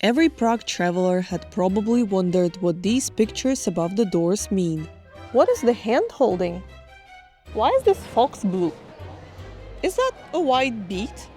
Every Prague traveler had probably wondered what these pictures above the doors mean. What is the hand holding? Why is this fox blue? Is that a white beet?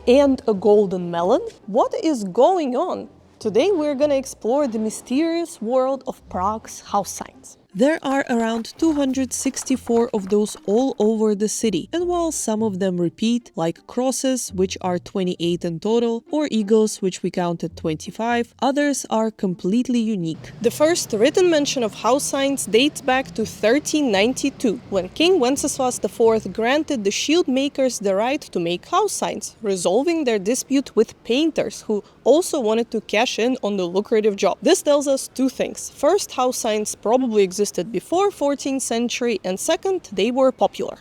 And a golden melon? What is going on? Today we're gonna explore the mysterious world of Prague's house signs. There are around 264 of those all over the city, and while some of them repeat, like crosses, which are 28 in total, or eagles, which we counted 25, others are completely unique. The first written mention of house signs dates back to 1392, when King Wenceslas IV granted the shield makers the right to make house signs, resolving their dispute with painters who also wanted to cash in on the lucrative job. This tells us two things. First, house signs probably existed before 14th century, and second, they were popular.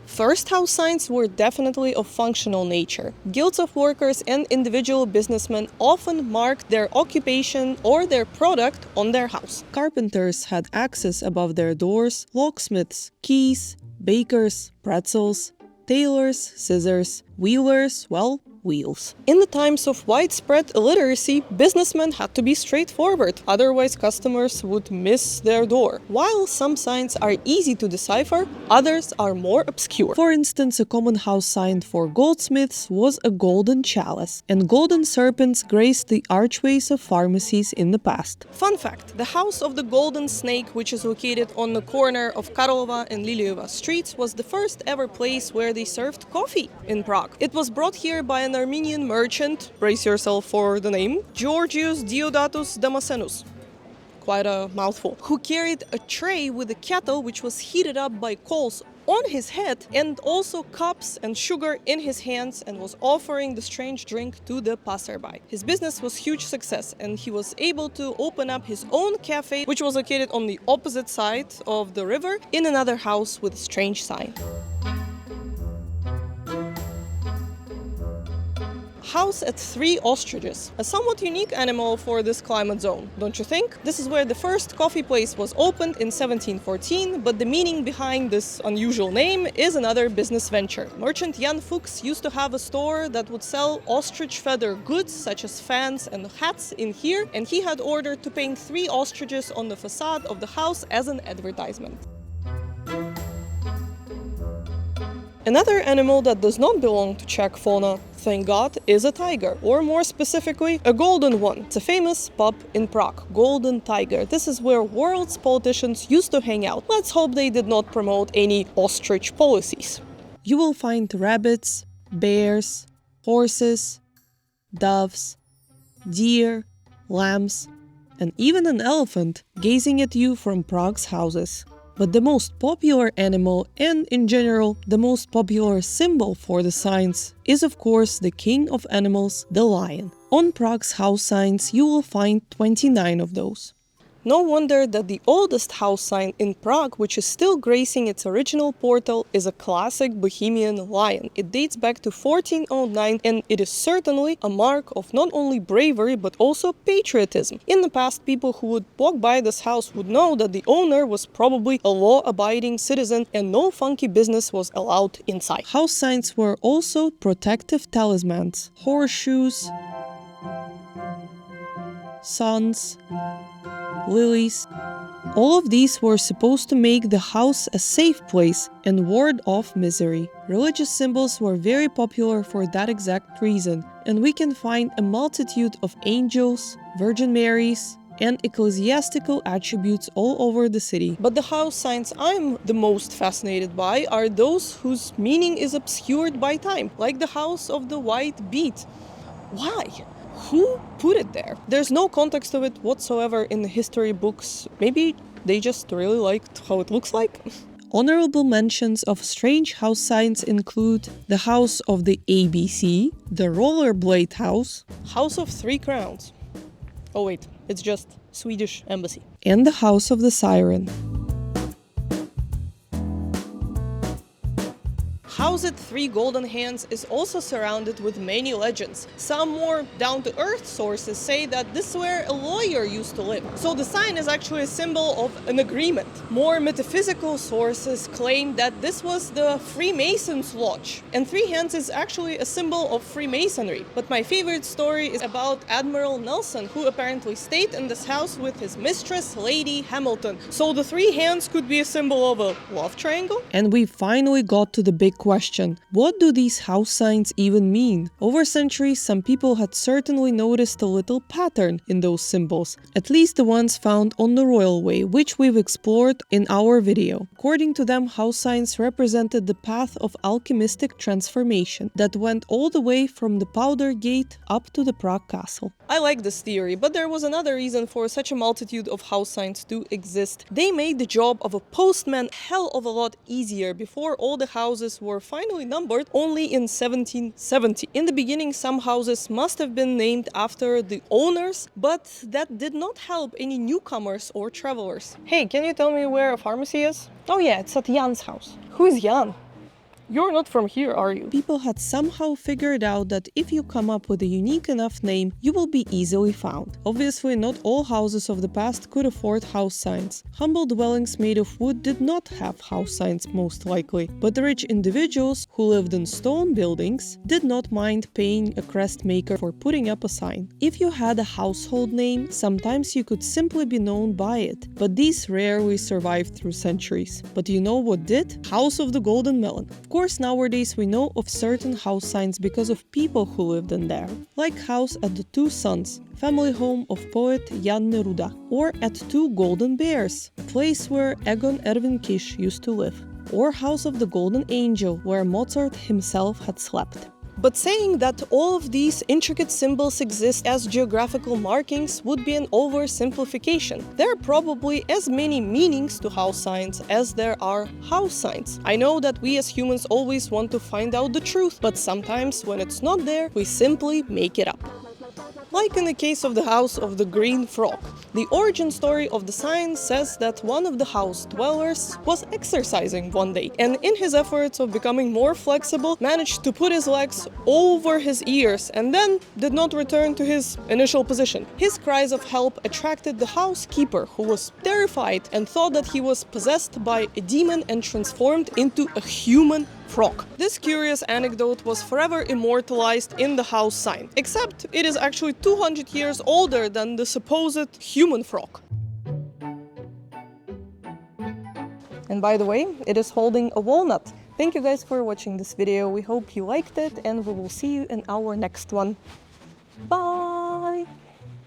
First, house signs were definitely of functional nature. Guilds of workers and individual businessmen often marked their occupation or their product on their house. Carpenters had access above their doors, locksmiths, keys, bakers, pretzels, tailors, scissors, wheelers, wheels. In the times of widespread illiteracy, businessmen had to be straightforward, otherwise customers would miss their door. While some signs are easy to decipher, others are more obscure. For instance, a common house sign for goldsmiths was a golden chalice, and golden serpents graced the archways of pharmacies in the past. Fun fact, the House of the Golden Snake, which is located on the corner of Karlova and Lilieva streets, was the first ever place where they served coffee in Prague. It was brought here by an Armenian merchant, brace yourself for the name, Georgius Diodatus Damasenus, quite a mouthful, who carried a tray with a kettle which was heated up by coals on his head and also cups and sugar in his hands, and was offering the strange drink to the passerby. His business was a huge success, and he was able to open up his own cafe, which was located on the opposite side of the river in another house with a strange sign. House at 3 ostriches, a somewhat unique animal for this climate zone, don't you think? This is where the first coffee place was opened in 1714, but the meaning behind this unusual name is another business venture. Merchant Jan Fuchs used to have a store that would sell ostrich feather goods such as fans and hats in here, and he had ordered to paint 3 ostriches on the facade of the house as an advertisement. Another animal that does not belong to Czech fauna, thank God, is a tiger, or more specifically, a golden one. It's a famous pub in Prague, Golden Tiger. This is where world's politicians used to hang out. Let's hope they did not promote any ostrich policies. You will find rabbits, bears, horses, doves, deer, lambs, and even an elephant gazing at you from Prague's houses. But the most popular animal, and in general the most popular symbol for the signs, is of course the king of animals, the lion. On Prague's house signs you will find 29 of those. No wonder that the oldest house sign in Prague, which is still gracing its original portal, is a classic Bohemian lion. It dates back to 1409, and it is certainly a mark of not only bravery but also patriotism. In the past, people who would walk by this house would know that the owner was probably a law-abiding citizen and no funky business was allowed inside. House signs were also protective talismans, horseshoes, suns, lilies. All of these were supposed to make the house a safe place and ward off misery. Religious symbols were very popular for that exact reason, and we can find a multitude of angels, Virgin Marys, and ecclesiastical attributes all over the city. But the house signs I'm the most fascinated by are those whose meaning is obscured by time, like the house of the white beet. Why? Who put it there? There's no context of it whatsoever in the history books. Maybe they just really liked how it looks like. Honorable mentions of strange house signs include the House of the ABC, the Rollerblade House, House of 3 Crowns. Oh wait, it's just Swedish embassy. And the House of the Siren. supposed three golden hands is also surrounded with many legends. Some more down-to-earth sources say that this is where a lawyer used to live. So the sign is actually a symbol of an agreement. More metaphysical sources claim that this was the Freemasons' lodge. And three hands is actually a symbol of Freemasonry. But my favorite story is about Admiral Nelson, who apparently stayed in this house with his mistress, Lady Hamilton. So the three hands could be a symbol of a love triangle? And we finally got to the big question. What do these house signs even mean? Over centuries, some people had certainly noticed a little pattern in those symbols, at least the ones found on the royal way, which we've explored in our video. According to them, house signs represented the path of alchemistic transformation that went all the way from the Powder Gate up to the Prague castle. I like this theory, but there was another reason for such a multitude of house signs to exist. They made the job of a postman hell of a lot easier before all the houses were finally numbered only in 1770. In the beginning, some houses must have been named after the owners, but that did not help any newcomers or travelers. Hey, can you tell me where a pharmacy is? Oh yeah, it's at Jan's house. Who is Jan? You're not from here, are you? People had somehow figured out that if you come up with a unique enough name, you will be easily found. Obviously, not all houses of the past could afford house signs. Humble dwellings made of wood did not have house signs, most likely, but the rich individuals who lived in stone buildings did not mind paying a crest maker for putting up a sign. If you had a household name, sometimes you could simply be known by it, but these rarely survived through centuries. But you know what did? House of the Golden Melon. Of course, nowadays we know of certain house signs because of people who lived in there, like House at the Two Sons, family home of poet Jan Neruda, or at Two Golden Bears, a place where Egon Erwin Kisch used to live, or House of the Golden Angel, where Mozart himself had slept. But saying that all of these intricate symbols exist as geographical markings would be an oversimplification. There are probably as many meanings to house signs as there are house signs. I know that we as humans always want to find out the truth, but sometimes when it's not there, we simply make it up. Like in the case of the House of the Green Frog. The origin story of the sign says that one of the house dwellers was exercising one day, and in his efforts of becoming more flexible, managed to put his legs over his ears and then did not return to his initial position. His cries of help attracted the housekeeper, who was terrified and thought that he was possessed by a demon and transformed into a human frog. This curious anecdote was forever immortalized in the house sign, except it is actually 200 years older than the supposed human frog. And by the way, it is holding a walnut. Thank you guys for watching this video. We hope you liked it, and we will see you in our next one.